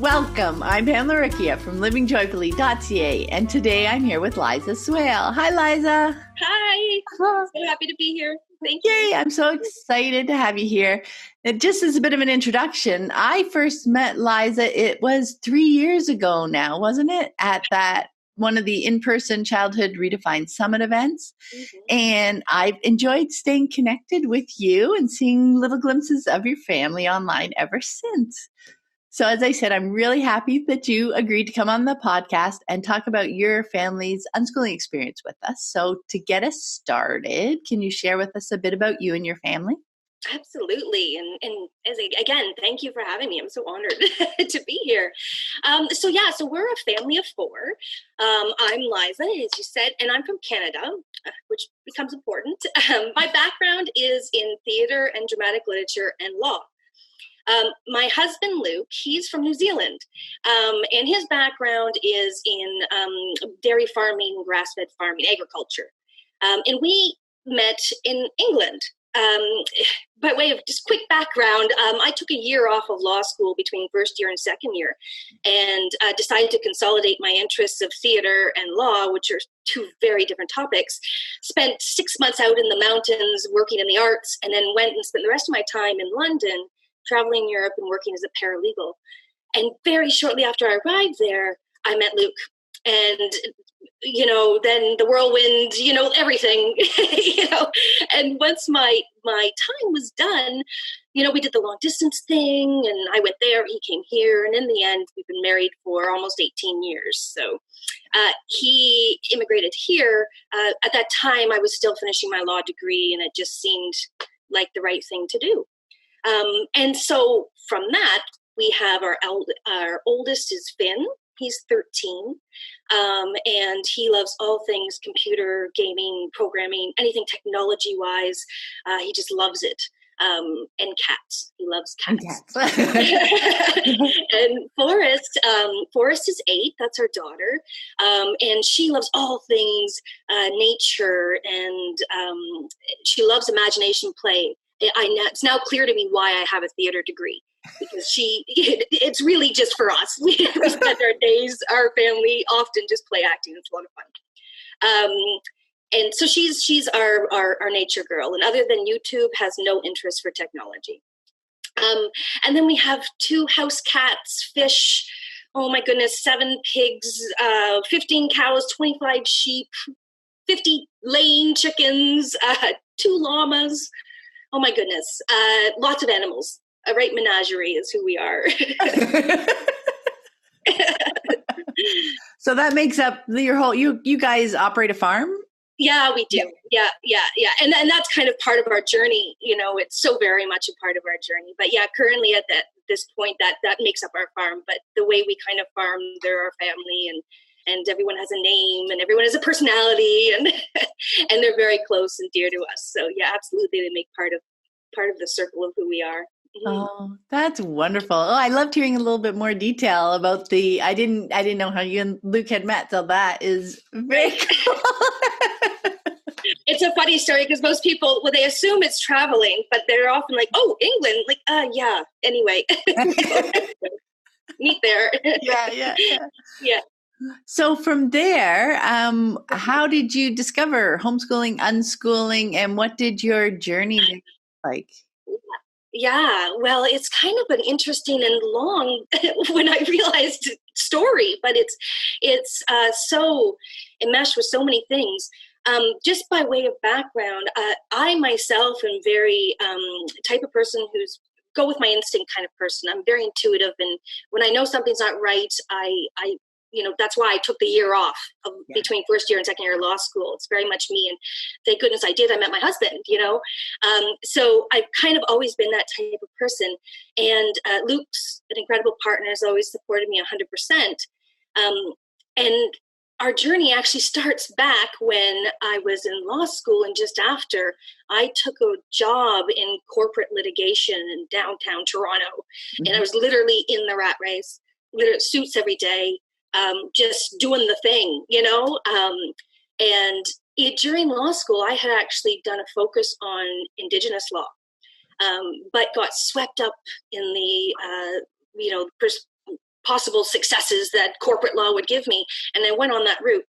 Welcome. I'm Pamela Rickia from livingjoyfully.ca, and today I'm here with Liza Swale. Hi, Liza. Hi. So happy to be here. Thank you. Yay, I'm so excited to have you here. And just as a bit of an introduction, I first met Liza, it was 3 years ago now, wasn't it? At that one of the in-person Childhood Redefined Summit events. Mm-hmm. And I've enjoyed staying connected with you and seeing little glimpses of your family online ever since. So as I said, I'm really happy that you agreed to come on the podcast and talk about your family's unschooling experience with us. So to get us started, can you share with us a bit about you and your family? Absolutely. And again, thank you for having me. I'm so honored to be here. So we're a family of four. I'm Liza, as you said, and I'm from Canada, which becomes important. My background is in theater and dramatic literature and law. My husband, Luke, he's from New Zealand, and his background is in dairy farming, grass-fed farming, agriculture. And we met in England. By way of just quick background, I took a year off of law school between first year and second year and decided to consolidate my interests of theater and law, which are two very different topics. Spent 6 months out in the mountains working in the arts, and then went and spent the rest of my time in London traveling Europe and working as a paralegal. And very shortly after I arrived there, I met Luke. And, then the whirlwind, everything, And once my time was done, we did the long distance thing, and I went there, he came here. And in the end, we've been married for almost 18 years. So he immigrated here. At that time, I was still finishing my law degree, and it just seemed like the right thing to do. And so from that, we have our oldest is Finn. He's 13, and he loves all things computer, gaming, programming, anything technology-wise. He just loves it. And cats. He loves cats. And Forrest is 8. That's our daughter. And she loves all things nature, and she loves imagination play. It's now clear to me why I have a theater degree, because it's really just for us. We spend our family often just play acting. It's a lot of fun. And so she's our nature girl, and other than YouTube, has no interest for technology. And then we have 2 house cats, fish, oh my goodness, 7 pigs, 15 cows, 25 sheep, 50 laying chickens, 2 llamas. Oh my goodness, lots of animals. A right menagerie is who we are. So that makes up your whole, you guys operate a farm? Yeah, we do. Yeah. And that's kind of part of our journey. It's so very much a part of our journey. But yeah, currently at this point, that makes up our farm. But the way we kind of farm, they're our family, and everyone has a name, and everyone has a personality, and and they're very close and dear to us. So yeah, absolutely, they make part of the circle of who we are. Oh, that's wonderful. Oh, I loved hearing a little bit more detail about I didn't know how you and Luke had met. So that is very cool. It's a funny story because most people, they assume it's traveling, but they're often like, oh, England, yeah. Anyway, meet there. Yeah. So from there, how did you discover homeschooling, unschooling, and what did your journey look like? Yeah, well, it's kind of an interesting and long when I realized story, but it's so enmeshed with so many things. Just by way of background, I myself am very type of person who's go with my instinct kind of person. I'm very intuitive, and when I know something's not right, I that's why I took the year off between first year and second year of law school. It's very much me, and thank goodness I did. I met my husband, So I've kind of always been that type of person. And Luke's an incredible partner, has always supported me 100%. And our journey actually starts back when I was in law school, and just after, I took a job in corporate litigation in downtown Toronto. Mm-hmm. And I was literally in the rat race, suits every day. Just doing the thing, and during law school, I had actually done a focus on Indigenous law, but got swept up in the, possible successes that corporate law would give me. And I went on that route.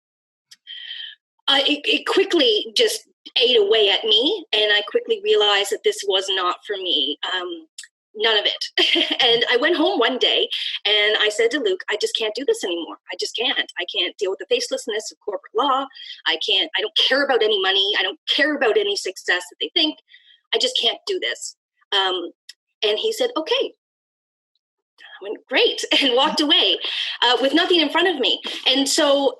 It quickly just ate away at me, and I quickly realized that this was not for me. None of it. And I went home one day and I said to Luke, I just can't do this anymore. I just can't. I can't deal with the facelessness of corporate law. I don't care about any money. I don't care about any success that they think. I just can't do this. And he said, okay. I went, great, and walked away with nothing in front of me. And so,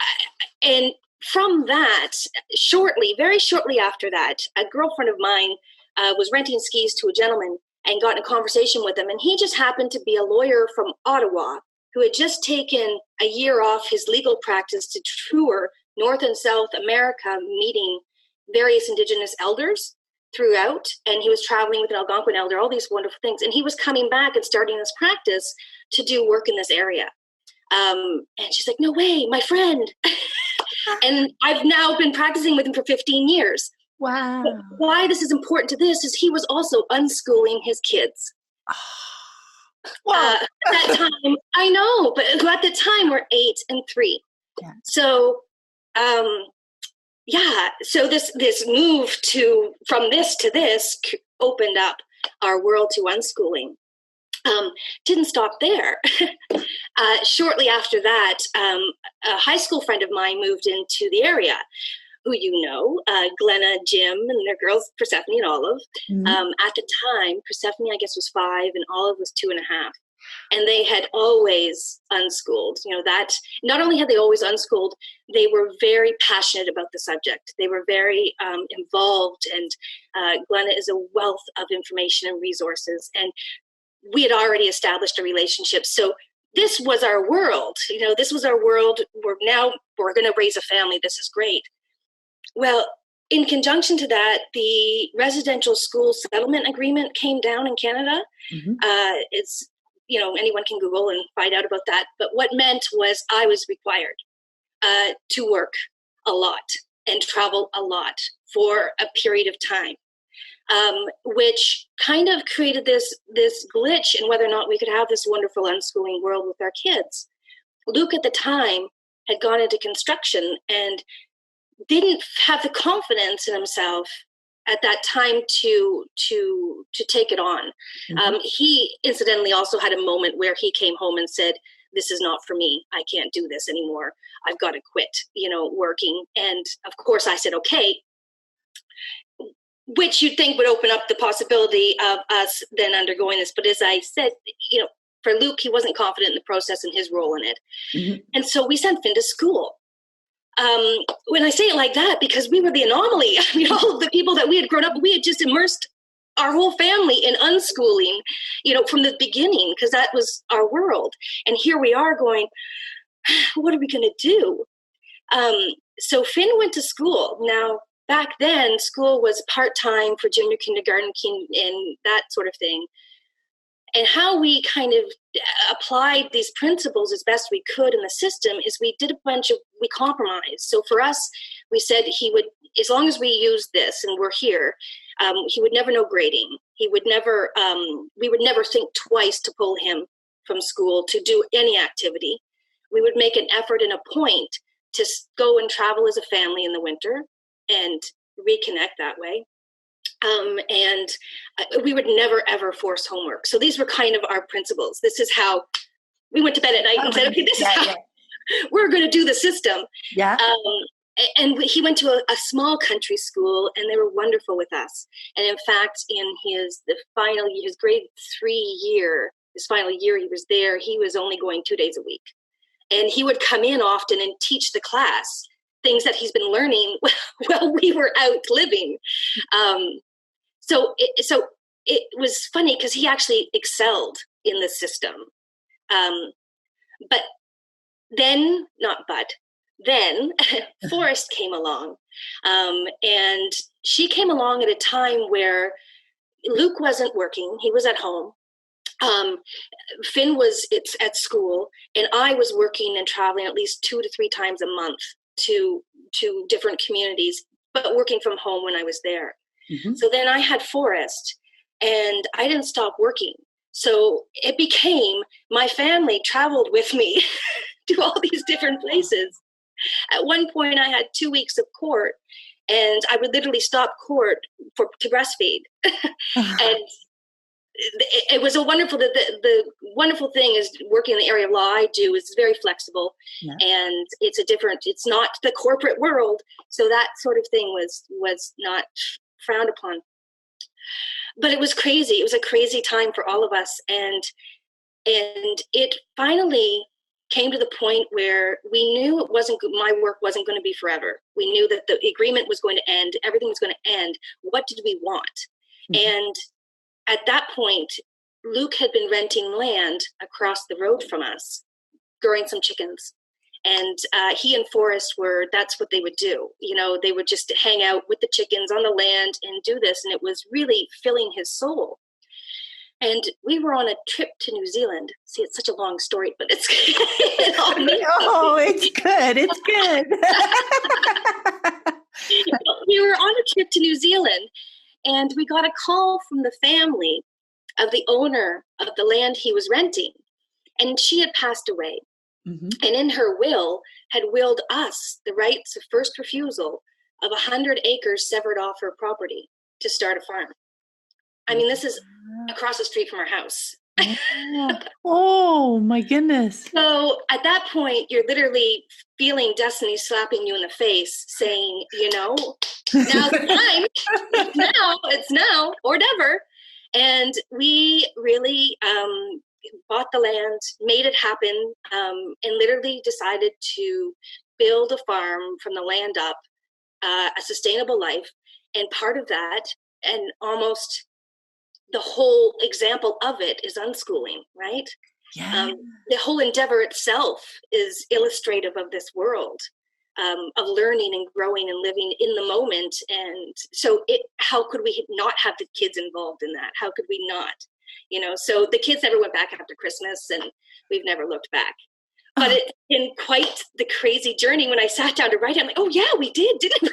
and from that, very shortly after that, a girlfriend of mine was renting skis to a gentleman and got in a conversation with him. And he just happened to be a lawyer from Ottawa who had just taken a year off his legal practice to tour North and South America, meeting various Indigenous elders throughout. And he was traveling with an Algonquin elder, all these wonderful things. And he was coming back and starting this practice to do work in this area. And she's like, no way, my friend. And I've now been practicing with him for 15 years. Wow. But why this is important to this is he was also unschooling his kids. Well, at that time, I know, but who at the time were 8 and 3. Yeah. So, so this move from this to this opened up our world to unschooling. Didn't stop there. Shortly after that, a high school friend of mine moved into the area, who you know, Glenna, Jim, and their girls, Persephone and Olive. Mm-hmm. At the time, Persephone, I guess, was 5, and Olive was 2.5. And they had always unschooled. You know, that not only had they always unschooled, they were very passionate about the subject. They were very involved, and Glenna is a wealth of information and resources. And we had already established a relationship. So this was our world. You know, this was our world. We're going to raise a family. This is great. Well, in conjunction to that, the residential school settlement agreement came down in Canada. Mm-hmm. It's, you know, anyone can Google and find out about that. But what meant was I was required to work a lot and travel a lot for a period of time, which kind of created this glitch in whether or not we could have this wonderful unschooling world with our kids. Luke at the time had gone into construction and didn't have the confidence in himself at that time to take it on. Mm-hmm. He incidentally also had a moment where he came home and said, this is not for me. I can't do this anymore. I've got to quit, working. And of course I said, okay, which you'd think would open up the possibility of us then undergoing this. But as I said, for Luke, he wasn't confident in the process and his role in it. Mm-hmm. And so we sent Finn to school. When I say it like that, because we were the anomaly, all of the people that we had grown up, we had just immersed our whole family in unschooling, from the beginning, because that was our world. And here we are going, what are we going to do? So Finn went to school. Now, back then, school was part-time for junior kindergarten and that sort of thing. And how we kind of applied these principles as best we could in the system is we compromised. So for us, we said he would, as long as we use this and we're here, he would never know grading. He would never, we would never think twice to pull him from school to do any activity. We would make an effort and a point to go and travel as a family in the winter and reconnect that way. And we would never, ever force homework. So these were kind of our principles. This is how we went to bed at night and said, okay, this is how we're going to do the system. Yeah. And he went to a small country school, and they were wonderful with us. And in fact, in his grade 3 year, his final year he was there, he was only going 2 days a week. And he would come in often and teach the class things that he's been learning while we were out living. So it was funny because he actually excelled in the system. Then Forrest came along. And she came along at a time where Luke wasn't working. He was at home. Finn was at school, and I was working and traveling at least 2 to 3 times a month to different communities, but working from home when I was there. Mm-hmm. So then I had Forrest, and I didn't stop working. So it became my family traveled with me to all these different places. At one point, I had 2 weeks of court, and I would literally stop court to breastfeed. And it was a wonderful. The wonderful thing is working in the area of law I do is very flexible, yeah. And it's not the corporate world, so that sort of thing was not frowned upon. But it was crazy. It was a crazy time for all of us, and it finally came to the point where we knew my work wasn't going to be forever. We knew that the agreement was going to end. Everything was going to end. What did we want? Mm-hmm. And at that point, Luke had been renting land across the road from us, growing some chickens. And he and Forrest that's what they would do. They would just hang out with the chickens on the land and do this. And it was really filling his soul. And we were on a trip to New Zealand. See, it's such a long story, but it's it's good. It's good. We were on a trip to New Zealand, and we got a call from the family of the owner of the land he was renting. And she had passed away. Mm-hmm. And in her will had willed us the rights of first refusal of 100 acres severed off her property to start a farm. I mean, this is across the street from our house. Oh, my goodness. So at that point, you're literally feeling destiny slapping you in the face, saying, now's the time. It's now or never. And we really bought the land, made it happen, and literally decided to build a farm from the land up, a sustainable life. And part of that, and almost the whole example of it, is unschooling, right? Yeah. The whole endeavor itself is illustrative of this world, of learning and growing and living in the moment. And so how could we not have the kids involved in that? How could we not? So the kids never went back after Christmas, and we've never looked back. But it's been quite the crazy journey. When I sat down to write it, I'm like, oh yeah, we did, didn't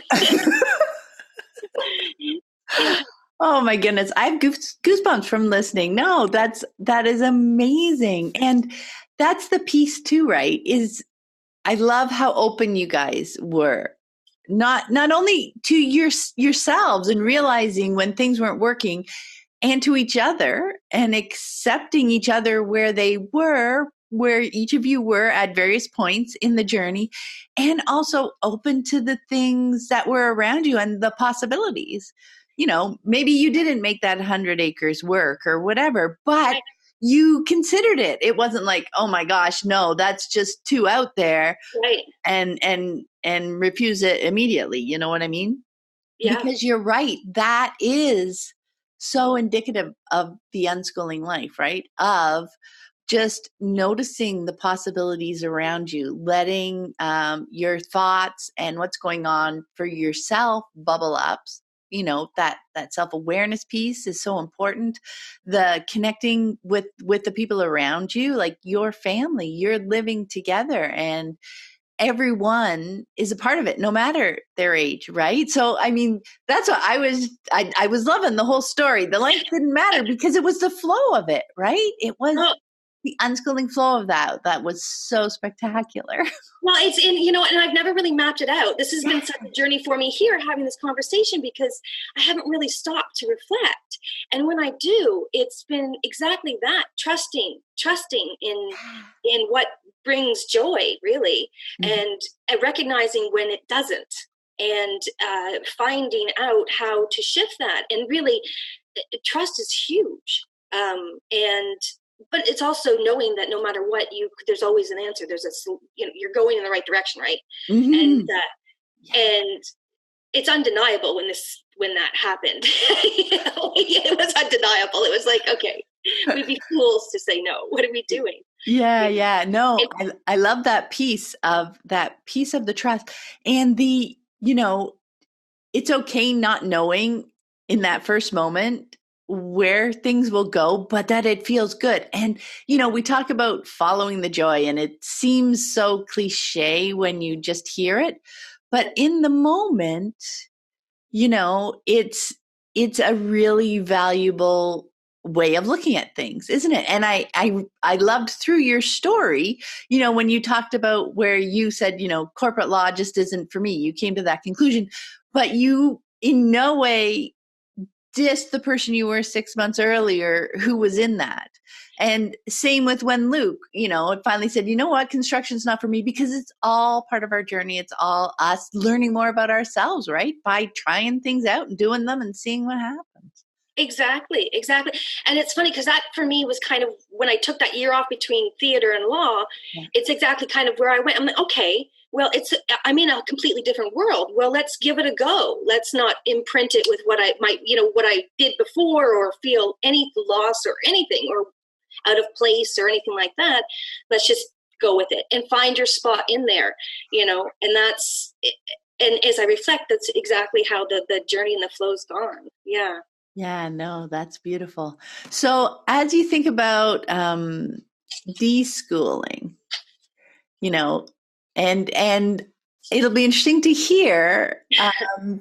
we? Yeah. Oh my goodness. I have goosebumps from listening. No, that is amazing. And that's the piece too, right? Is I love how open you guys were. Not only to yourselves and realizing when things weren't working, and to each other, and accepting each other where each of you were at various points in the journey, and also open to the things that were around you and the possibilities. Maybe you didn't make that 100 acres work or whatever, but you considered it. It wasn't like, oh my gosh, no, that's just too out there. Right. And refuse it immediately. You know what I mean? Yeah. Because you're right. That is so indicative of the unschooling life, right? Of just noticing the possibilities around you, letting your thoughts and what's going on for yourself bubble up. That self-awareness piece is so important. The connecting with the people around you, like your family, you're living together, and everyone is a part of it, no matter their age, right? So, I mean, that's what I was loving the whole story. The length didn't matter because it was the flow of it, right? It was the unschooling flow of that was so spectacular. Well, it's and I've never really mapped it out. This has been such a journey for me here, having this conversation, because I haven't really stopped to reflect. And when I do, it's been exactly that, trusting in what brings joy, really, and recognizing when it doesn't, and finding out how to shift that. And really, trust is huge. But it's also knowing that no matter what, there's always an answer. There's you're going in the right direction, right? Mm-hmm. And it's undeniable when that happened. It was undeniable. It was like, okay, we'd be fools to say no. What are we doing? Yeah. No, I love that piece of the trust, and it's okay not knowing in that first moment where things will go, but that it feels good. And, we talk about following the joy, and it seems so cliche when you just hear it, but in the moment, it's a really valuable way of looking at things, isn't it? And I loved through your story, when you talked about where you said, corporate law just isn't for me. You came to that conclusion, but you in no way dissed the person you were 6 months earlier who was in that. And same with when Luke, finally said, what, construction's not for me, because it's all part of our journey. It's all us learning more about ourselves, right? By trying things out and doing them and seeing what happens. Exactly. And it's funny because that for me was kind of when I took that year off between theater and law, it's exactly kind of where I went. I'm like, okay, well, I'm in a completely different world. Well, let's give it a go. Let's not imprint it with what I might, what I did before, or feel any loss or anything or out of place or anything like that. Let's just go with it and find your spot in there, and that's, and as I reflect, that's exactly how the journey and the flow's gone. Yeah. Yeah, no, that's beautiful. So as you think about deschooling, and it'll be interesting to hear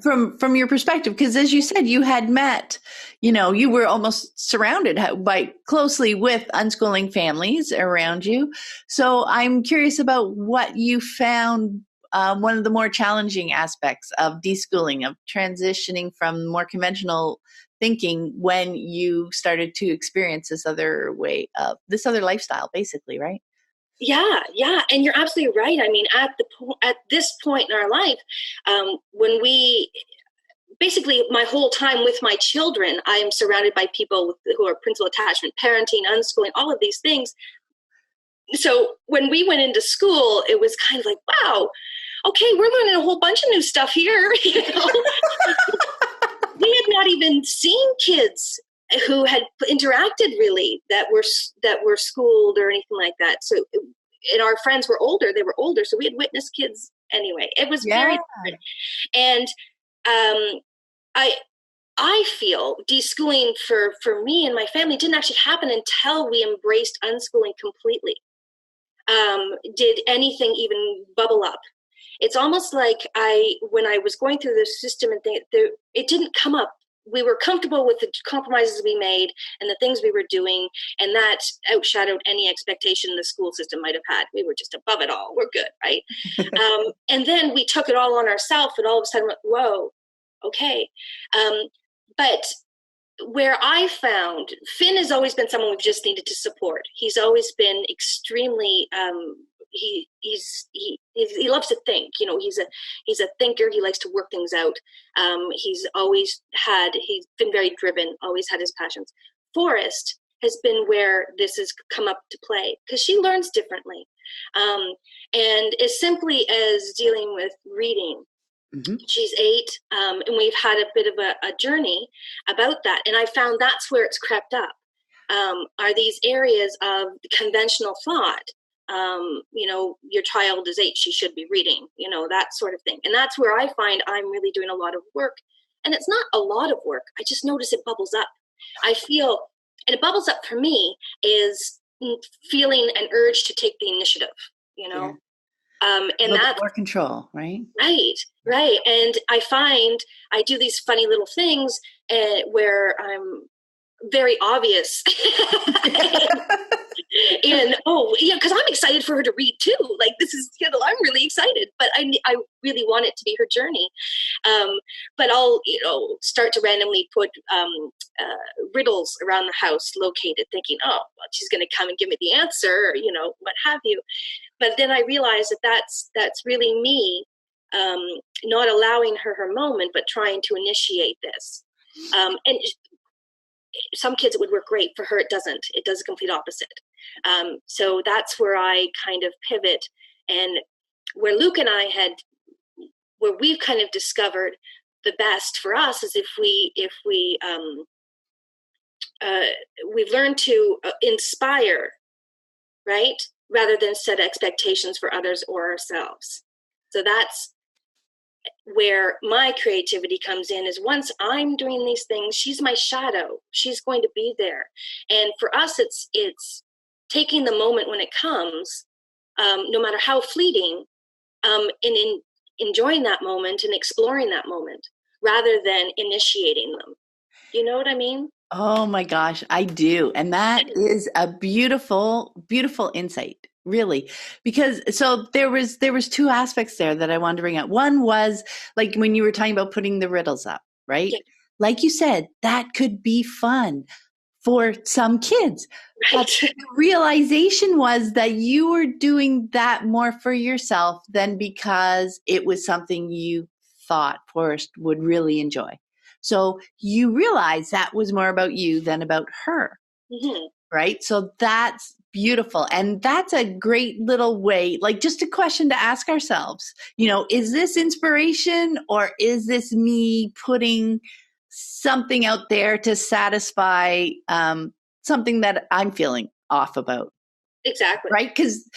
from your perspective, because as you said, you had met, you were almost surrounded by closely with unschooling families around you. So I'm curious about what you found one of the more challenging aspects of deschooling, of transitioning from more conventional thinking when you started to experience this other lifestyle, basically, right? Yeah. And you're absolutely right. I mean, at this point in our life, when we basically my whole time with my children, I am surrounded by people who are principal attachment, parenting, unschooling, all of these things. So when we went into school, it was kind of like, wow, okay, we're learning a whole bunch of new stuff here. We had not even seen kids who had interacted really that were schooled or anything like that. So, and our friends were older; they were older, so we had witnessed kids anyway. It was very different, and I feel deschooling for me and my family didn't actually happen until we embraced unschooling completely. Did anything even bubble up? It's almost like when I was going through the system and it didn't come up. We were comfortable with the compromises we made and the things we were doing, and that outshadowed any expectation the school system might have had. We were just above it all. We're good, right? And then we took it all on ourselves, and all of a sudden, whoa, okay. But where I found Finn has always been someone we've just needed to support. He's always been extremely he loves to think. He's a thinker. He likes to work things out. He's been very driven, always had his passions. Forrest has been where this has come up to play because she learns differently. And as simply as dealing with reading, she's 8, and we've had a bit of a journey about that. And I found that's where it's crept up, are these areas of conventional thought. Your child is 8, she should be reading, that sort of thing. And that's where I find I'm really doing a lot of work. And it's not a lot of work. I just notice it bubbles up. I feel, and it bubbles up for me is feeling an urge to take the initiative, Yeah. And that's more control, right? Right. And I find I do these funny little things where I'm very obvious. And because I'm excited for her to read too. Like this is, I'm really excited, but I really want it to be her journey. But I'll, start to randomly put riddles around the house located, thinking, oh, well, she's going to come and give me the answer, or, what have you. But then I realized that's really me, not allowing her moment, but trying to initiate this. And some kids it would work great. For her, it doesn't. It does the complete opposite. So that's where I kind of pivot, and where Luke and I where we've kind of discovered the best for us is if we've learned to inspire, right, rather than set expectations for others or ourselves. So that's where my creativity comes in, is once I'm doing these things, she's my shadow. She's going to be there. And for us, it's taking the moment when it comes, no matter how fleeting, and enjoying that moment and exploring that moment rather than initiating them. You know what I mean? Oh my gosh, I do. And that is a beautiful, beautiful insight, really. Because so there was two aspects there that I wanted to bring up. One was like when you were talking about putting the riddles up, right? Yeah, Like you said, that could be fun for some kids. But right. the realization was that you were doing that more for yourself than because it was something you thought Forrest would really enjoy. So you realize that was more about you than about her, Hmm. right? So that's beautiful. And that's a great little way, like just a question to ask ourselves, is this inspiration or is this me putting something out there to satisfy something that I'm feeling off about? Exactly. Right? Because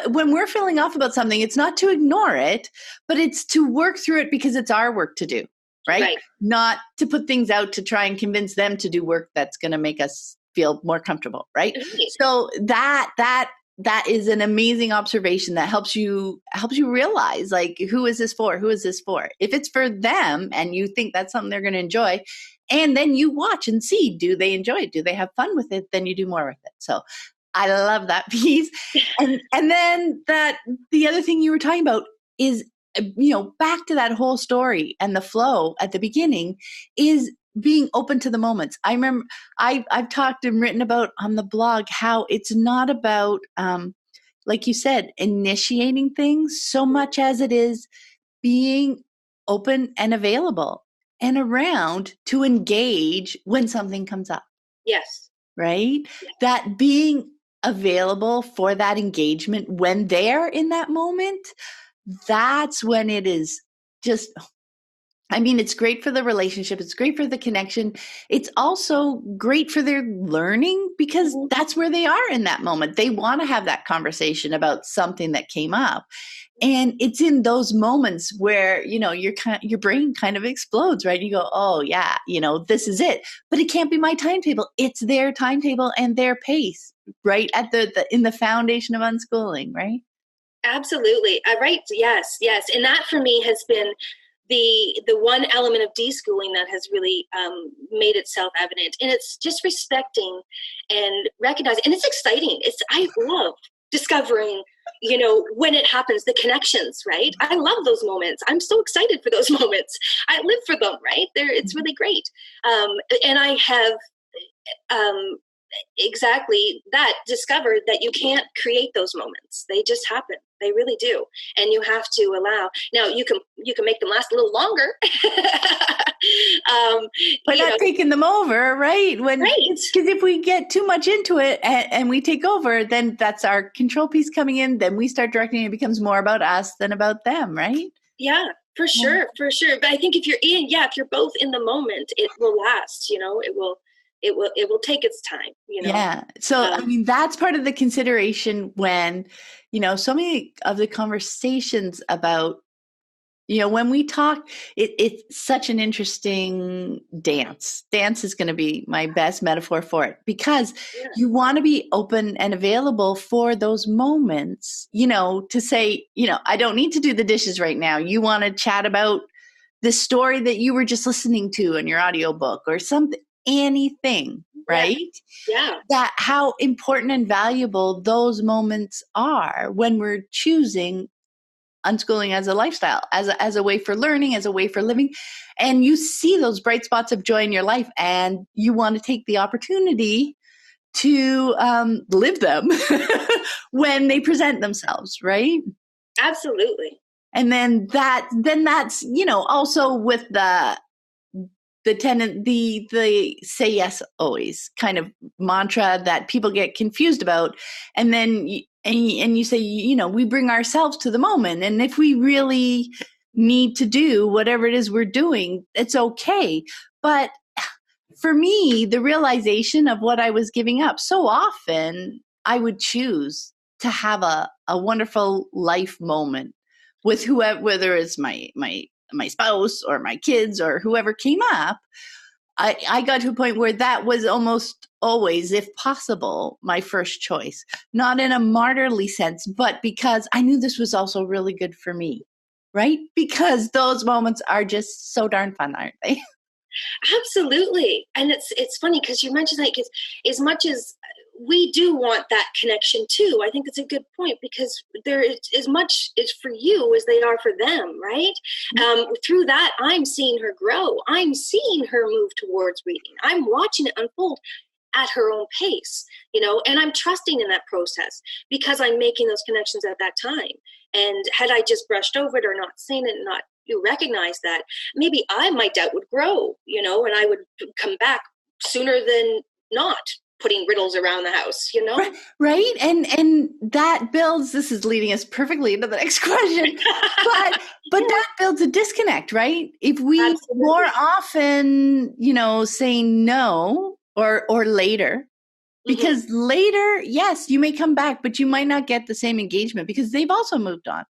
when we're feeling off about something, it's not to ignore it, but it's to work through it because it's our work to do, right? Right. Not to put things out to try and convince them to do work that's going to make us feel more comfortable, right? Right. So that is an amazing observation that helps you realize, like, who is this for? Who is this for? If it's for them and you think that's something they're going to enjoy, and then you watch and see, do they enjoy it? Do they have fun with it? Then you do more with it. So I love that piece. And then the other thing you were talking about is, back to that whole story and the flow at the beginning is being open to the moments. I remember I've talked and written about on the blog how it's not about, like you said, initiating things so much as it is being open and available and around to engage when something comes up, Yes. right? Yes. That being available for that engagement when they're in that moment, that's when it is just, I mean, it's great for the relationship. It's great for the connection. It's also great for their learning because Mhm. that's where they are in that moment. They want to have that conversation about something that came up. And it's in those moments where, your brain kind of explodes, right? You go, oh yeah, this is it. But it can't be my timetable. It's their timetable and their pace, right? At in the foundation of unschooling, right? Absolutely. Right. Yes. Yes. And that for me has been the one element of deschooling that has really made itself evident, and it's just respecting and recognizing, and it's exciting. I love discovering, when it happens, the connections, right? I love those moments. I'm so excited for those moments. I live for them, right? It's really great. And I have um, exactly that, discovered that you can't create those moments. They just happen. They really do. And you have to allow. Now you can make them last a little longer. But not taking them over, right? Right. Because if we get too much into it and we take over, then that's our control piece coming in. Then we start directing. It becomes more about us than about them, right? Yeah, for Yeah. sure, for sure. But I think if you're both in the moment, it will last. It will take its time. Yeah. So, I Um, mean, that's part of the consideration when, so many of the conversations about, when we talk, it's such an interesting dance. Dance is going to be my best metaphor for it because yeah, you want to be open and available for those moments, to say, I don't need to do the dishes right now. You want to chat about the story that you were just listening to in your audiobook or something, anything, yeah, right? yeah. That how important and valuable those moments are when we're choosing unschooling as a lifestyle, as a way for learning, as a way for living. And you see those bright spots of joy in your life and you want to take the opportunity to live them when they present themselves, right? Absolutely. And then that's also with the say yes always kind of mantra that people get confused about. And then and you say, we bring ourselves to the moment, and if we really need to do whatever it is we're doing, it's okay. But for me, the realization of what I was giving up, so often I would choose to have a wonderful life moment with whoever, whether it's my spouse or my kids or whoever came up. I got to a point where that was almost always, if possible, my first choice. Not in a martyrly sense, but because I knew this was also really good for me, right? Because those moments are just so darn fun, aren't they? Absolutely. And it's funny because you mentioned that, because as much as we do want that connection too, I think that's a good point, because there is as much is for you as they are for them, right? Through that, I'm seeing her grow. I'm seeing her move towards reading. I'm watching it unfold at her own pace, and I'm trusting in that process because I'm making those connections at that time. And had I just brushed over it or not seen it, not you recognize that, maybe my doubt would grow, and I would come back sooner than not, putting riddles around the house, Right. And that builds, this is leading us perfectly into the next question, but that builds a disconnect, right? If we Absolutely. more often, say no or later, because later, yes, you may come back, but you might not get the same engagement because they've also moved on.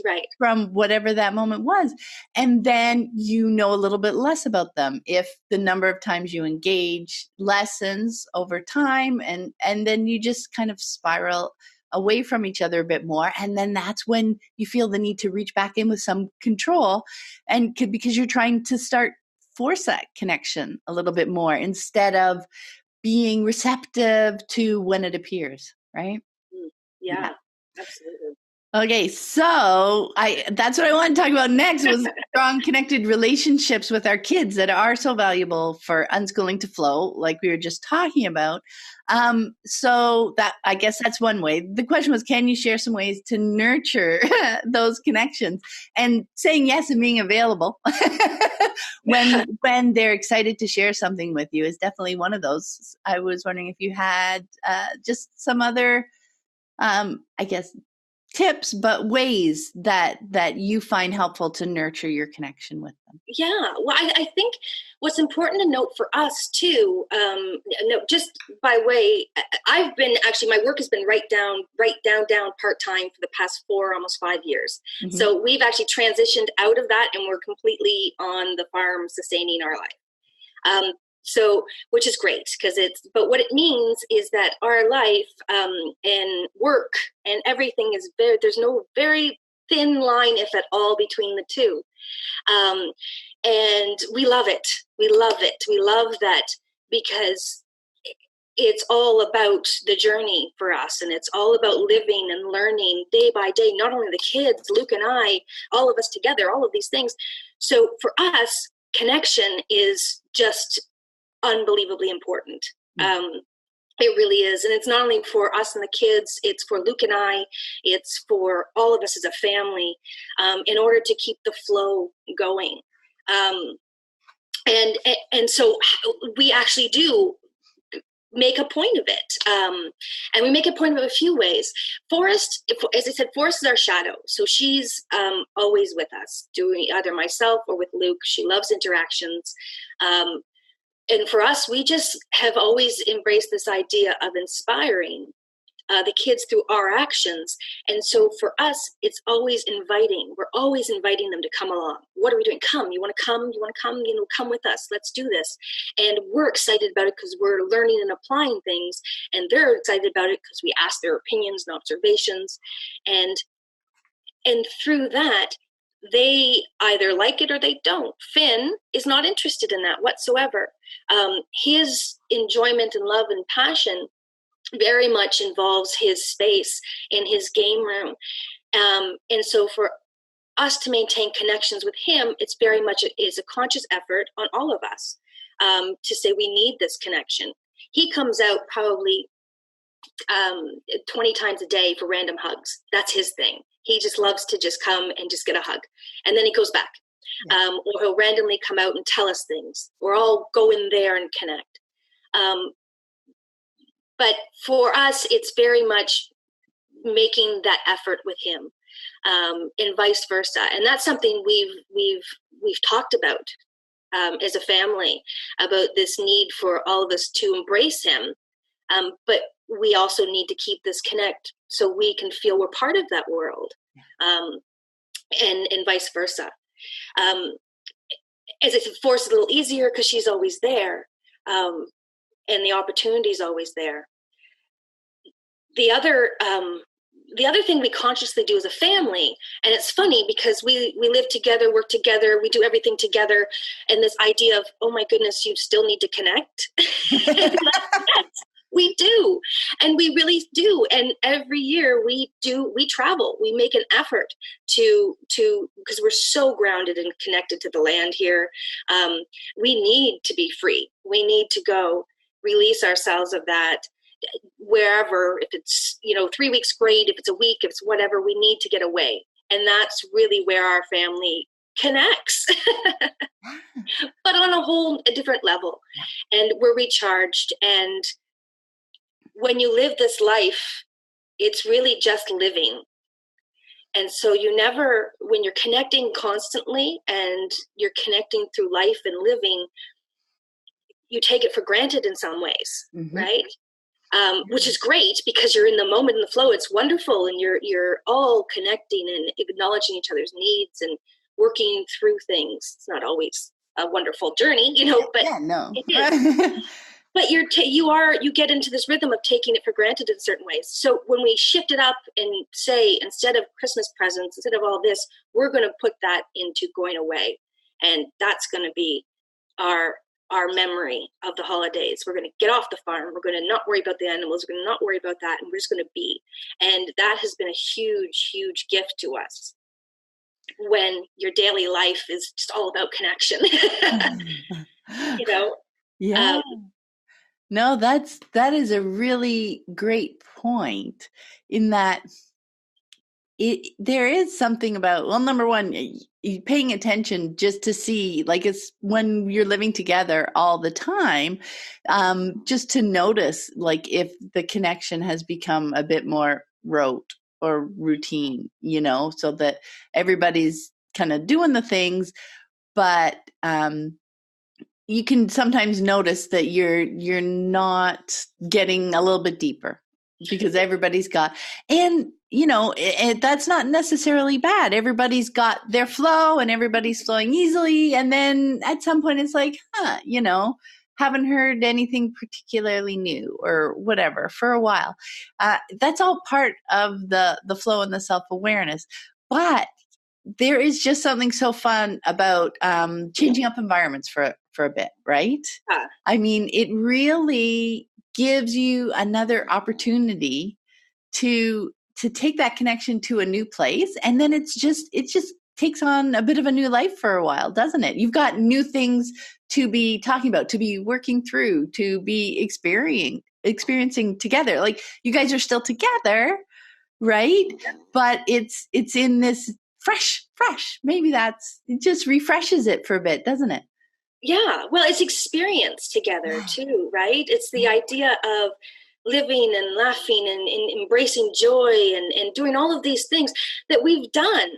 Right. From whatever that moment was. And then you know a little bit less about them if the number of times you engage lessens over time, and then you just kind of spiral away from each other a bit more. And then that's when you feel the need to reach back in with some control, and because you're trying to force that connection a little bit more instead of being receptive to when it appears, right? Yeah. Absolutely. Okay, so that's what I want to talk about next, was strong connected relationships with our kids that are so valuable for unschooling to flow, like we were just talking about. So that, I guess that's one way. The question was, can you share some ways to nurture those connections? And saying yes and being available when they're excited to share something with you is definitely one of those. I was wondering if you had just some other, I guess, tips, but ways that you find helpful to nurture your connection with them. Yeah, well, I think what's important to note for us too, just by way, I've been actually, my work has been right down part-time for the past 4, almost 5 years. Mm-hmm. So we've actually transitioned out of that, and we're completely on the farm sustaining our life. So, which is great, but what it means is that our life and work and everything is there's no very thin line, if at all, between the two. And we love it. We love it. We love that because it's all about the journey for us, and it's all about living and learning day by day, not only the kids, Luke and I, all of us together, all of these things. So for us, connection is just unbelievably important. It really is. And it's not only for us and the kids, it's for Luke and I, it's for all of us as a family, in order to keep the flow going. And so we actually do make a point of it. And we make a point of it a few ways. Forrest, as I said, Forrest is our shadow. So she's always with us, doing either myself or with Luke. She loves interactions. And for us, we just have always embraced this idea of inspiring the kids through our actions. And so for us, it's always inviting. We're always inviting them to come along. What are we doing? Come. You want to come? You want to come? Come with us. Let's do this. And we're excited about it because we're learning and applying things. And they're excited about it because we ask their opinions and observations. And through that, they either like it or they don't. Finn is not interested in that whatsoever. His enjoyment and love and passion very much involves his space in his game room. And so for us to maintain connections with him, it's very much is a conscious effort on all of us to say we need this connection. He comes out probably 20 times a day for random hugs. That's his thing. He just loves to just come and just get a hug. And then he goes back. Or he'll randomly come out and tell us things. Or I'll go in there and connect. But for us, it's very much making that effort with him, and vice versa. And that's something we've talked about as a family, about this need for all of us to embrace him. But we also need to keep this connect so we can feel we're part of that world, and vice versa. As I said, Force is a little easier because she's always there, and the opportunity is always there. The other the other thing we consciously do as a family, and it's funny because we live together, work together, we do everything together, and this idea of, oh my goodness, you still need to connect. Yes, we do, and we really do. And every year we travel, we make an effort to because we're so grounded and connected to the land here. We need to be free. We need to go release ourselves of that. Wherever, if it's 3 weeks, great. If it's a week, if it's whatever, we need to get away, and that's really where our family connects. But on a different level, and we're recharged. And when you live this life, it's really just living. And so when you're connecting constantly and you're connecting through life and living, you take it for granted in some ways, right? Which is great because you're in the moment, in the flow. It's wonderful, and you're all connecting and acknowledging each other's needs and working through things. It's not always a wonderful journey, but it is. But you get into this rhythm of taking it for granted in certain ways. So when we shift it up and say, instead of Christmas presents, instead of all this, we're going to put that into going away, and that's going to be our memory of the holidays. We're going to get off the farm. We're going to not worry about the animals. We're going to not worry about that. And we're just going to be. And that has been a huge, huge gift to us when your daily life is just all about connection. Yeah. No, that is a really great point, in that there is something about, well, number one, paying attention just to see, like, it's when you're living together all the time, just to notice, like, if the connection has become a bit more rote or routine, so that everybody's kind of doing the things, but you can sometimes notice that you're not getting a little bit deeper because everybody's got, and that's not necessarily bad. Everybody's got their flow and everybody's flowing easily. And then at some point it's like, haven't heard anything particularly new or whatever for a while. That's all part of the flow and the self-awareness. But there is just something so fun about changing up environments for a bit, right? I mean, it really gives you another opportunity to take that connection to a new place, and then it just takes on a bit of a new life for a while, doesn't it? You've got new things to be talking about, to be working through, to be experiencing together. Like, you guys are still together, right? But it's in this fresh. Maybe it just refreshes it for a bit, doesn't it? Yeah. Well, it's experience together too, right? It's the idea of living and laughing and embracing joy and doing all of these things that we've done.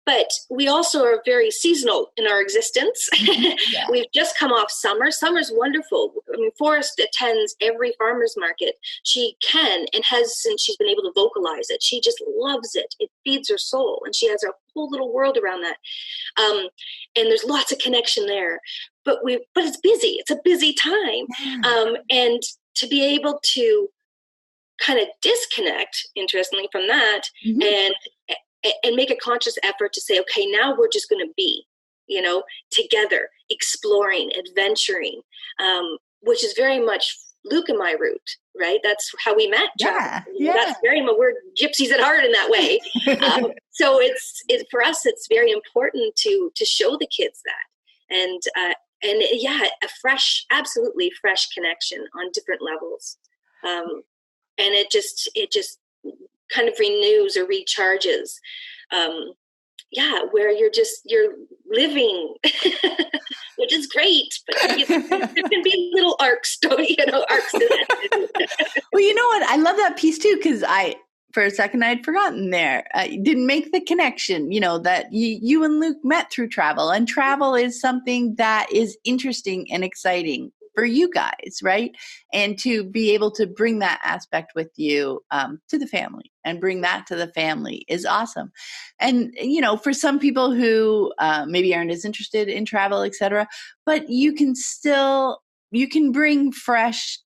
But we also are very seasonal in our existence. Yeah. We've just come off summer. Summer's wonderful. I mean, Forrest attends every farmer's market she can and has since she's been able to vocalize it. She just loves it. It feeds her soul, and she has a whole little world around that. And there's lots of connection there. But it's busy. It's a busy time. Yeah. And to be able to kind of disconnect, interestingly, from that, and make a conscious effort to say, okay, now we're just going to be, together, exploring, adventuring, which is very much Luke and my route, right? That's how we met. Yeah. That's we're gypsies at heart in that way. So it's for us, it's very important to show the kids that. And yeah, absolutely fresh connection on different levels. And it just kind of renews or recharges. Where you're living, which is great, but there can be little arcs to that. Well, you know what? I love that piece too, because for a second, I'd forgotten there. Didn't make the connection, that you and Luke met through travel. And travel is something that is interesting and exciting for you guys, right? And to be able to bring that aspect with you to the family and bring that to the family is awesome. And, for some people who maybe aren't as interested in travel, et cetera, but you can bring fresh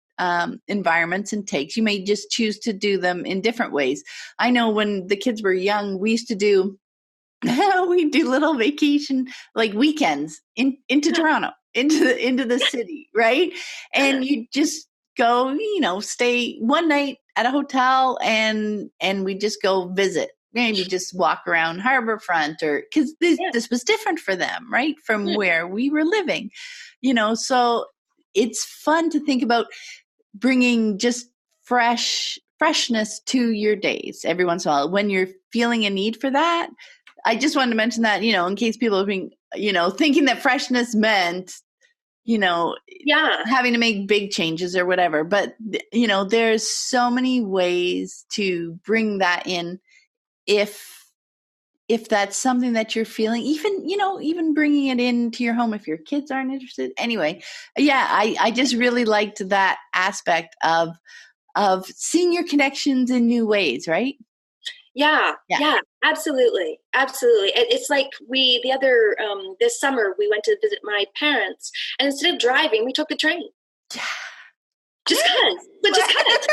environments and takes. You may just choose to do them in different ways. I know when the kids were young, we used to do we do little vacation like weekends into Toronto, into the city, right? And you just go, stay one night at a hotel, and we just go visit. Maybe just walk around Harborfront, or because this was different for them, right, from where we were living, So it's fun to think about bringing just freshness to your days every once in a while when you're feeling a need for that. I just wanted to mention that, in case people are being, thinking that freshness meant, having to make big changes or whatever. But, there's so many ways to bring that in if that's something that you're feeling, even bringing it into your home if your kids aren't interested. Anyway, I just really liked that aspect of seeing your connections in new ways, right? Yeah, absolutely. It's like this summer we went to visit my parents, and instead of driving, we took the train. Yeah. Just because,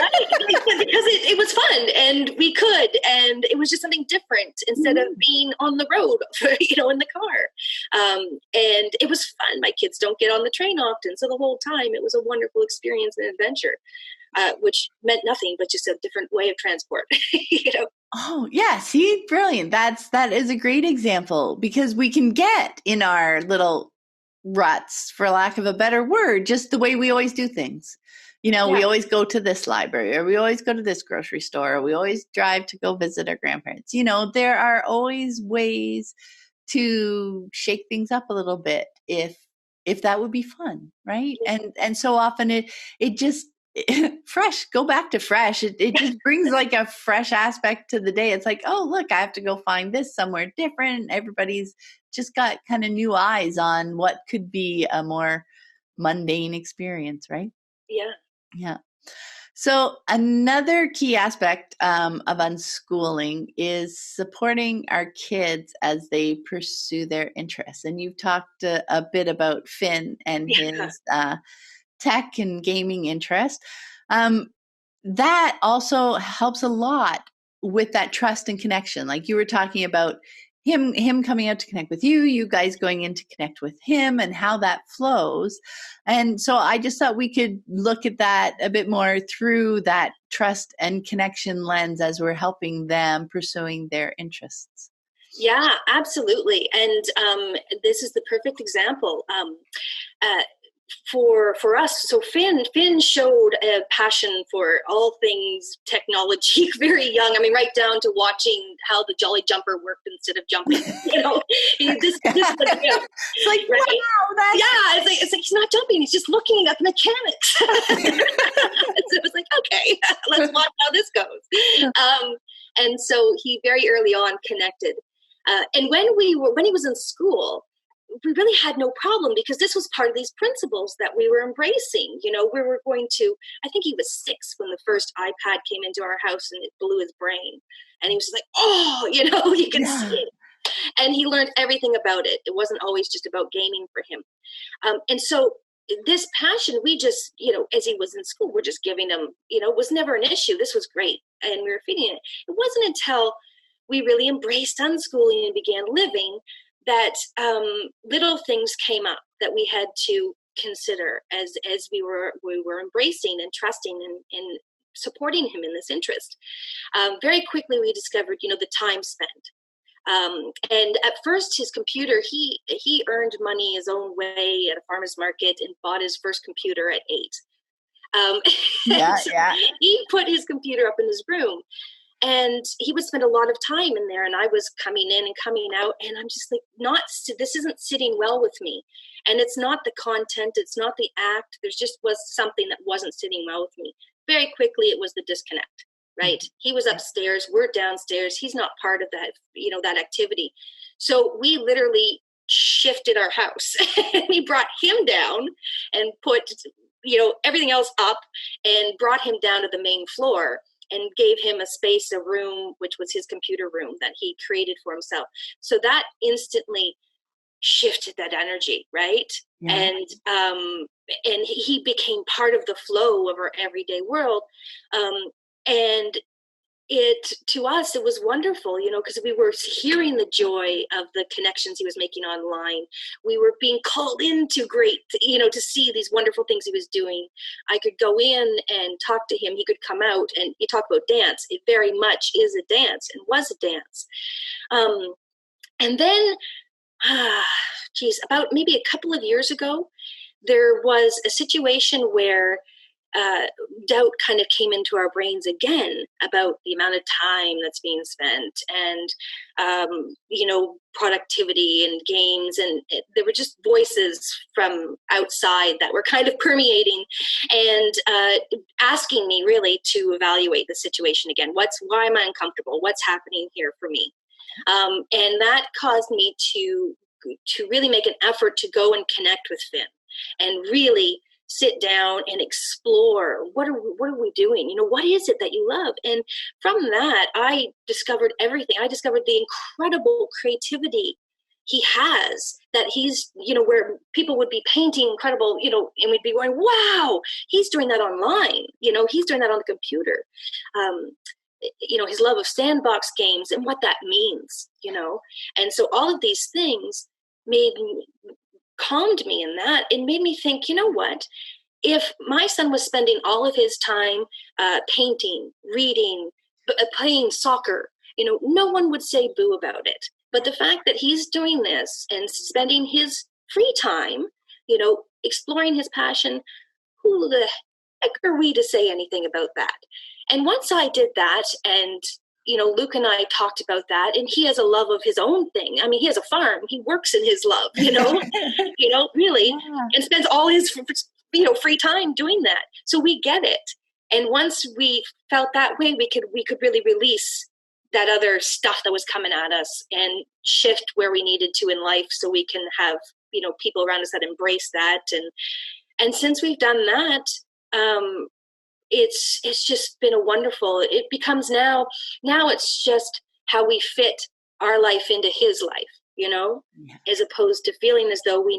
right? Because it was fun, and we could, and it was just something different instead of being on the road, in the car. And it was fun. My kids don't get on the train often, so the whole time it was a wonderful experience and adventure. Which meant nothing but just a different way of transport. Oh yeah, see, brilliant. That is a great example, because we can get in our little ruts, for lack of a better word, just the way we always do things. We always go to this library, or we always go to this grocery store, or we always drive to go visit our grandparents. There are always ways to shake things up a little bit if that would be fun, right? And so often it just fresh, go back to fresh. It just brings like a fresh aspect to the day. It's like, oh, look, I have to go find this somewhere different. Everybody's just got kind of new eyes on what could be a more mundane experience, right? Yeah. So another key aspect of unschooling is supporting our kids as they pursue their interests. And you've talked a bit about Finn and his tech and gaming interest. That also helps a lot with that trust and connection. Like you were talking about him coming out to connect with you, you guys going in to connect with him, and how that flows. And so I just thought we could look at that a bit more through that trust and connection lens as we're helping them pursuing their interests. Yeah, absolutely. And this is the perfect example. For us, so Finn showed a passion for all things technology very young. I mean, right down to watching how the Jolly Jumper worked instead of jumping. This it's like, right? Wow, it's like he's not jumping; he's just looking at the mechanics. So it was like, okay, let's watch how this goes. And so he very early on connected. And when he was in school, we really had no problem, because this was part of these principles that we were embracing. We were going to, I think he was 6 when the first iPad came into our house, and it blew his brain. And he was just like, oh, you can see it. And he learned everything about it. It wasn't always just about gaming for him. And so this passion, we just, as he was in school, we're just giving him, it was never an issue. This was great. And we were feeding it. It wasn't until we really embraced unschooling and began living that little things came up that we had to consider as we were embracing and trusting and supporting him in this interest. Very quickly, we discovered, the time spent. And at first, his computer, he earned money his own way at a farmer's market and bought his first computer at 8. He put his computer up in his room. And he would spend a lot of time in there, and I was coming in and coming out, and I'm just like, this isn't sitting well with me. And it's not the content, it's not the act. There's just was something that wasn't sitting well with me. Very quickly, it was the disconnect, right? He was upstairs, we're downstairs. He's not part of that, that activity. So we literally shifted our house. We brought him down and put, everything else up, and brought him down to the main floor, and gave him a space, a room, which was his computer room that he created for himself. So that instantly shifted that energy, right? Yeah. And and he became part of the flow of our everyday world. And it, to us, it was wonderful, because we were hearing the joy of the connections he was making online. We were being called into great, to see these wonderful things he was doing. I could go in and talk to him. He could come out, and you talk about dance. It very much is a dance and was a dance. And then, about maybe a couple of years ago, there was a situation where doubt kind of came into our brains again about the amount of time that's being spent, and productivity and games, and there were just voices from outside that were kind of permeating and asking me really to evaluate the situation again. Why am I uncomfortable? What's happening here for me? And that caused me to really make an effort to go and connect with Finn and really sit down and explore what are we doing? What is it that you love? And from that, I discovered everything. I discovered the incredible creativity he has, that he's, where people would be painting incredible, and we'd be going, wow, he's doing that online. He's doing that on the computer. His love of sandbox games and what that means, And so all of these things calmed me in that. It made me think, what? If my son was spending all of his time painting, reading, playing soccer, no one would say boo about it. But the fact that he's doing this and spending his free time, exploring his passion, who the heck are we to say anything about that? And once I did that, and Luke and I talked about that, and he has a love of his own thing. I mean, he has a farm. He works in his love, really, yeah. And spends all his, free time doing that. So we get it. And once we felt that way, we could really release that other stuff that was coming at us and shift where we needed to in life, so we can have, people around us that embrace that. And since we've done that, it's just been a wonderful, it becomes now it's just how we fit our life into his life, yeah. As opposed to feeling as though he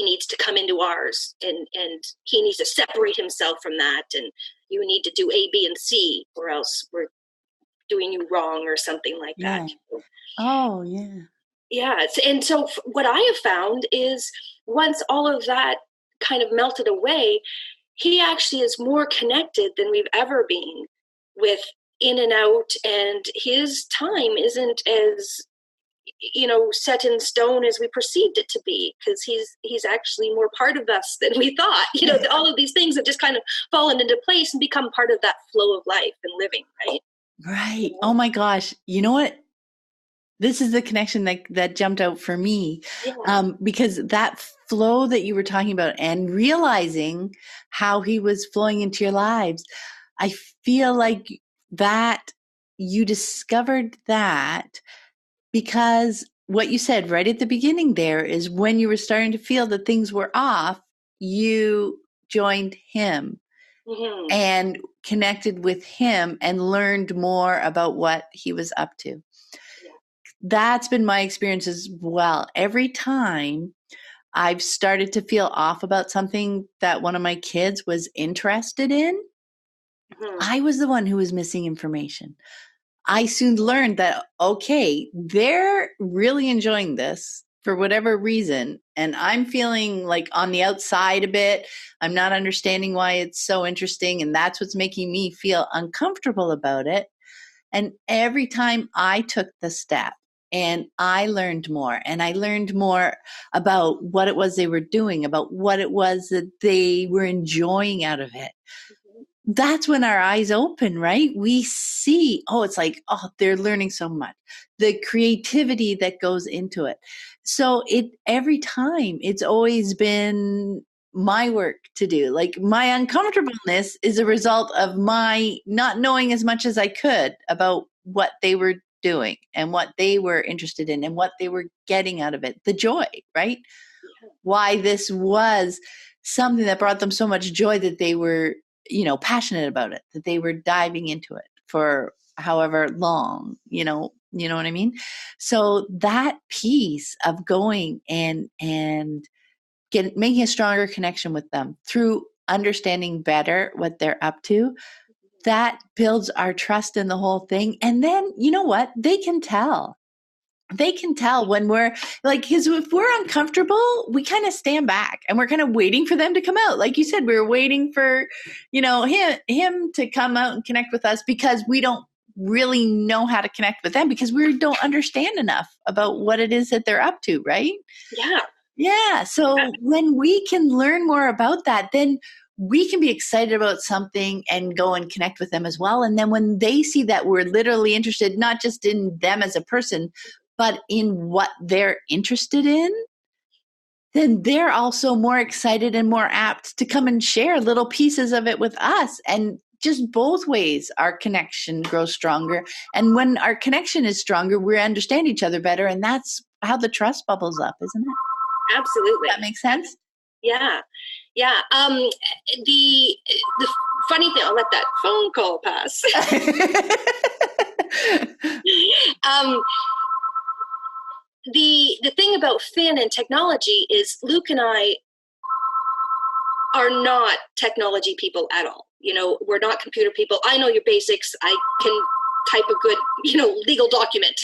needs to come into ours, and he needs to separate himself from that, and you need to do A, B, and C, or else we're doing you wrong or something like that. Oh, yeah. Yeah. And so what I have found is, once all of that kind of melted away, he actually is more connected than we've ever been with in and out, and his time isn't as, set in stone as we perceived it to be, because he's actually more part of us than we thought. All of these things have just kind of fallen into place and become part of that flow of life and living, right? Right. Oh my gosh. You know what? This is the connection that jumped out for me, because that flow that you were talking about and realizing how he was flowing into your lives, I feel like that you discovered that because what you said right at the beginning there is, when you were starting to feel that things were off, you joined him. Mm-hmm. And connected with him and learned more about what he was up to. Yeah. That's been my experience as well. Every time I've started to feel off about something that one of my kids was interested in, mm-hmm. I was the one who was missing information. I soon learned that, okay, they're really enjoying this for whatever reason, and I'm feeling like on the outside a bit. I'm not understanding why it's so interesting, and that's what's making me feel uncomfortable about it. And every time I took the step and I learned more, and I learned more about what it was they were doing, about what it was that they were enjoying out of it, that's when our eyes open, right? We see, it's like, they're learning so much. The creativity that goes into it. So every time it's always been my work to do. Like, my uncomfortableness is a result of my not knowing as much as I could about what they were doing and what they were interested in and what they were getting out of it. The joy, right? Yeah. Why this was something that brought them so much joy that they were, passionate about it, that they were diving into it for however long, you know what I mean? So that piece of going and making a stronger connection with them through understanding better what they're up to, that builds our trust in the whole thing. And then, you know what? They can tell when we're like, because if we're uncomfortable, we kind of stand back and we're kind of waiting for them to come out. Like you said, we were waiting for, him to come out and connect with us, because we don't really know how to connect with them, because we don't understand enough about what it is that they're up to. Right. Yeah. Yeah. So when we can learn more about that, then we can be excited about something and go and connect with them as well. And then when they see that we're literally interested, not just in them as a person, but in what they're interested in, then they're also more excited and more apt to come and share little pieces of it with us. And just both ways, our connection grows stronger. And when our connection is stronger, we understand each other better. And that's how the trust bubbles up, isn't it? Absolutely. That makes sense? Yeah. Yeah. The funny thing, I'll let that phone call pass. The thing about Finn and technology is Luke and I are not technology people at all. We're not computer people. I know your basics. I can type a good, legal document.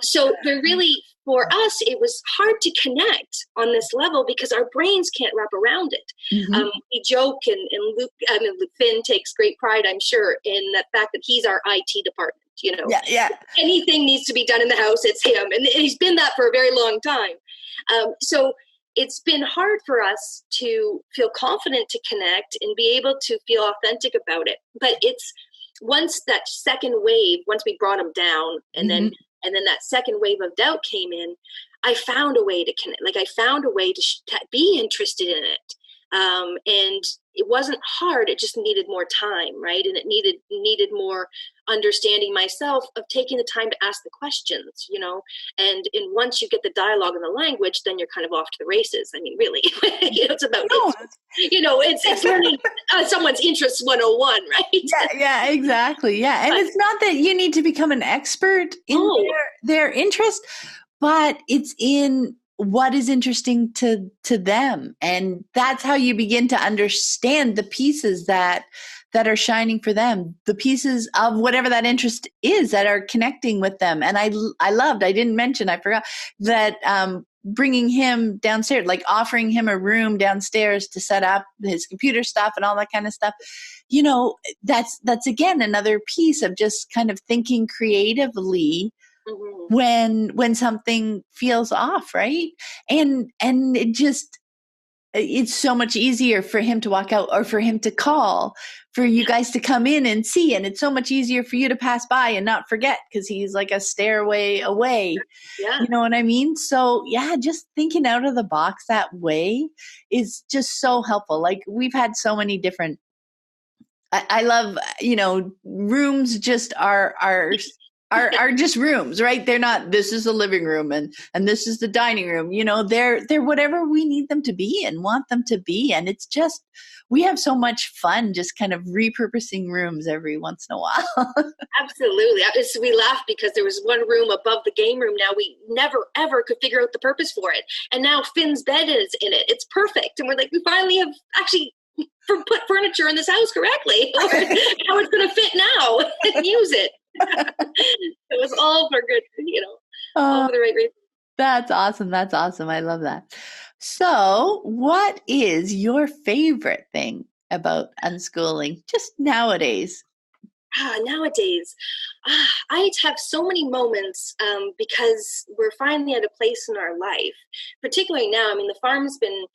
So we're really, for us, it was hard to connect on this level because our brains can't wrap around it. Mm-hmm. We joke, and Finn takes great pride, I'm sure, in the fact that he's our IT department. Yeah. Anything needs to be done in the house, it's him, and he's been that for a very long time. So it's been hard for us to feel confident to connect and be able to feel authentic about it. But it's once we brought him down, and mm-hmm. then that second wave of doubt came in, I found a way to connect. Like I found a way to be interested in it. And it wasn't hard. It just needed more time, right? And it needed more understanding myself of taking the time to ask the questions, and once you get the dialogue and the language, then you're kind of off to the races. I mean, really, it's about, it's learning someone's interests 101, right? Yeah, exactly. Yeah. And it's not that you need to become an expert in their interest, but it's in what is interesting to them. And that's how you begin to understand the pieces that are shining for them, the pieces of whatever that interest is that are connecting with them. And I forgot that bringing him downstairs, like offering him a room downstairs to set up his computer stuff and all that kind of stuff. That's again, another piece of just kind of thinking creatively when something feels off, right? And it's so much easier for him to walk out, or for him to call, for you guys to come in and see. And it's so much easier for you to pass by and not forget, because he's like a stairway away. Yeah. You know what I mean? So yeah, just thinking out of the box that way is just so helpful. Like we've had so many different, I love, rooms just are just rooms, right? They're not, this is the living room and this is the dining room. They're whatever we need them to be and want them to be. And it's just, we have so much fun just kind of repurposing rooms every once in a while. Absolutely. We laughed because there was one room above the game room. Now we never, ever could figure out the purpose for it. And now Finn's bed is in it. It's perfect. And we're like, we finally have actually put furniture in this house correctly. How it's going to fit now and use it. It was all for good, all for the right reason. That's awesome. I love that. So what is your favorite thing about unschooling just nowadays? Nowadays, I have so many moments because we're finally at a place in our life, particularly now. I mean, the farm's been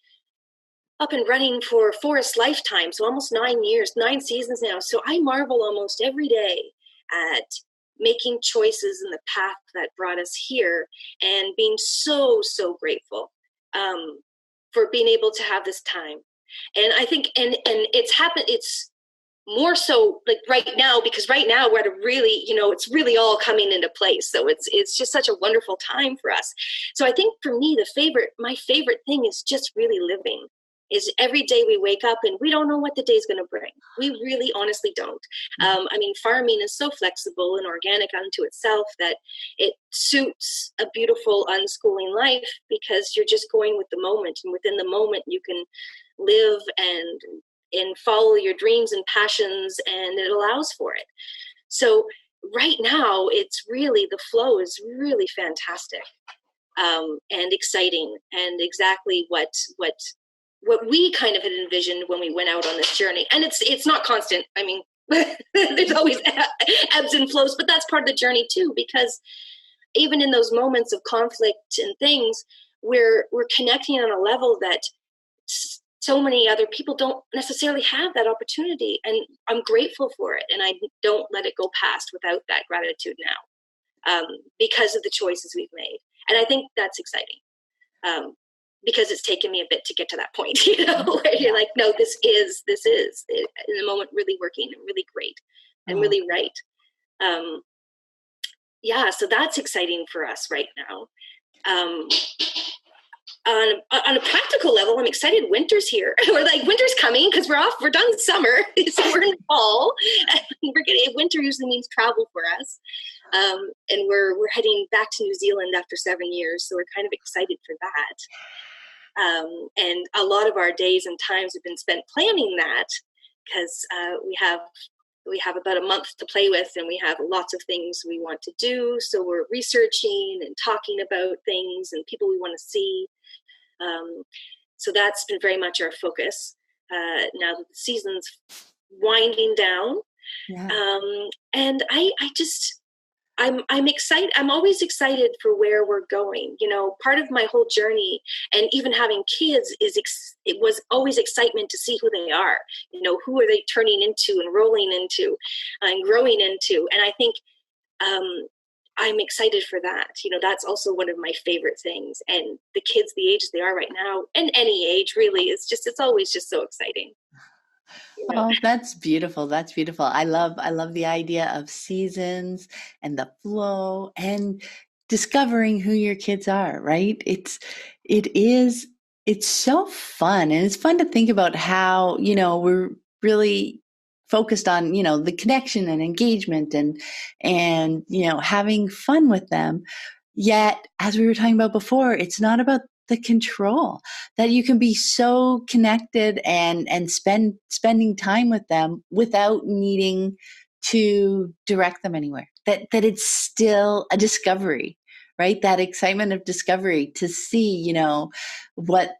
up and running for Forest's lifetime, so almost 9 years, 9 seasons now. So I marvel almost every day at making choices in the path that brought us here, and being so, so grateful for being able to have this time. And I think, and it's happened, it's more so like right now, because right now we're at a really, it's really all coming into place. So it's just such a wonderful time for us. So I think for me, my favorite thing is just really living. is every day we wake up and we don't know what the day's going to bring. We really honestly don't. I mean, farming is so flexible and organic unto itself that it suits a beautiful unschooling life, because you're just going with the moment, and within the moment you can live and follow your dreams and passions, and it allows for it. So right now, it's really, the flow is really fantastic, and exciting, and exactly what we kind of had envisioned when we went out on this journey. And it's not constant. I mean, there's always ebbs and flows, but that's part of the journey too, because even in those moments of conflict and things, we're connecting on a level that so many other people don't necessarily have that opportunity. And I'm grateful for it. And I don't let it go past without that gratitude now, because of the choices we've made. And I think that's exciting, because it's taken me a bit to get to that point, where you're like, no, this is it, in the moment really working and really great and really right. Yeah, so that's exciting for us right now. On a practical level, I'm excited winter's here. We're like, winter's coming because we're done summer. So we're in fall. Winter usually means travel for us. And we're heading back to New Zealand after 7 years. So we're kind of excited for that. And a lot of our days and times have been spent planning that, because we have about a month to play with, and we have lots of things we want to do. So we're researching and talking about things and people we want to see. So that's been very much our focus, now that the season's winding down. Yeah. And I'm excited. I'm always excited for where we're going. Part of my whole journey, and even having kids, it was always excitement to see who they are. Who are they turning into and rolling into and growing into? And I think I'm excited for that. That's also one of my favorite things. And the kids, the age they are right now, and any age really, it's always just so exciting. Oh, that's beautiful. That's beautiful. I love the idea of seasons and the flow and discovering who your kids are, right? It's so fun. And it's fun to think about how, we're really focused on, the connection and engagement and, having fun with them. Yet, as we were talking about before, it's not about the control, that you can be so connected and spending time with them without needing to direct them anywhere, that it's still a discovery, right? That excitement of discovery to see, what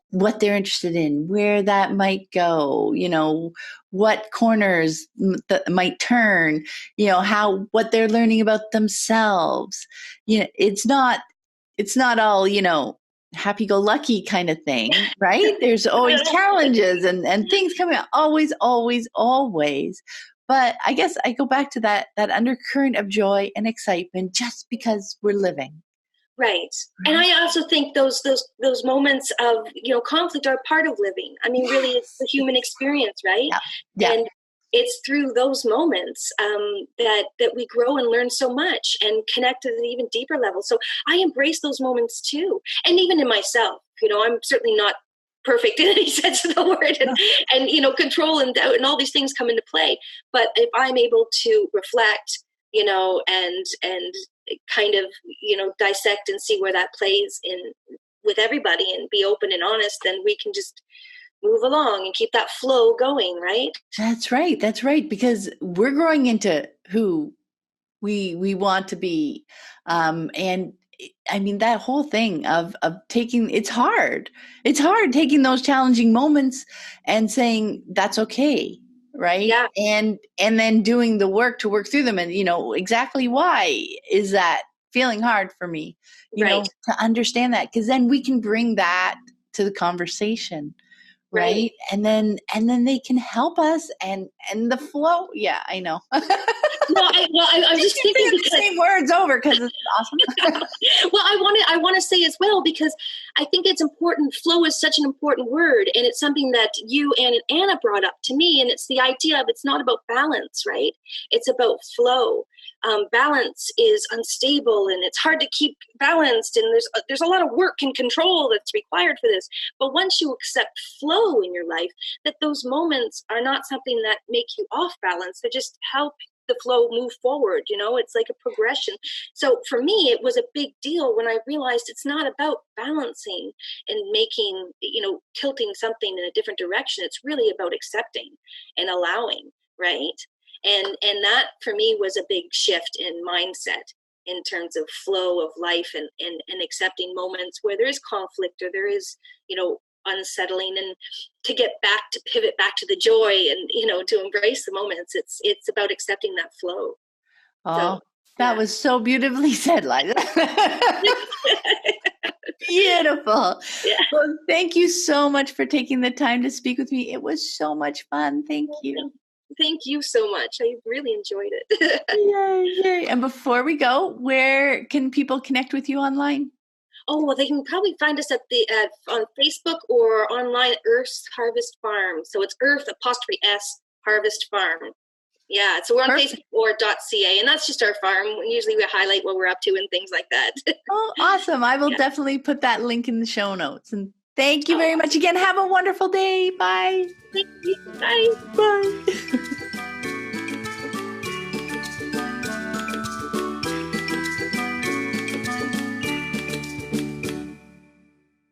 they're interested in, where that might go, what corners might turn, what they're learning about themselves. It's not all, happy-go-lucky kind of thing, right? There's always challenges and things coming up, always. But I guess I go back to that undercurrent of joy and excitement just because we're living. Right. And I also think those moments of, conflict are part of living. I mean, really, it's the human experience, right? Yeah. And it's through those moments that we grow and learn so much and connect at an even deeper level. So I embrace those moments too. And even in myself, I'm certainly not perfect in any sense of the word, and control and doubt and all these things come into play. But if I'm able to reflect, and kind of, dissect and see where that plays in with everybody and be open and honest, then we can just move along and keep that flow going, right? That's right. Because we're growing into who we want to be. And I mean, that whole thing of taking, it's hard taking those challenging moments and saying that's okay. Right. Yeah. And then doing the work to work through them. And, exactly why is that feeling hard for me, to understand that, because then we can bring that to the conversation. Right. And then they can help us and the flow. Yeah, I know. I was just thinking the same words over because it's awesome. Well, I want to say as well, because I think it's important. Flow is such an important word, and it's something that you and Anna brought up to me, and it's the idea of it's not about balance, right? It's about flow. Balance is unstable, and it's hard to keep balanced, and there's a lot of work and control that's required for this. But once you accept flow in your life, that those moments are not something that make you off balance. They just help the flow move forward. It's like a progression. So for me, it was a big deal when I realized it's not about balancing and making, tilting something in a different direction. It's really about accepting and allowing, right? And that for me was a big shift in mindset in terms of flow of life and accepting moments where there is conflict or there is, unsettling, and to pivot back to the joy and, to embrace the moments. It's about accepting that flow. Oh, that was so beautifully said, Liza. Beautiful. Yeah. Well, thank you so much for taking the time to speak with me. It was so much fun. Thank you. Thank you so much. I really enjoyed it. Yay. And before we go, where can people connect with you online? Oh, well, they can probably find us on Facebook or online at Earth's Harvest Farm. So it's Earth _S Harvest Farm. Yeah, so we're on Facebook or .ca, and that's just our farm. Usually we highlight what we're up to and things like that. Oh, awesome. I will definitely put that link in the show notes. And thank you very much again. Have a wonderful day. Bye. Thank you. Bye. Bye.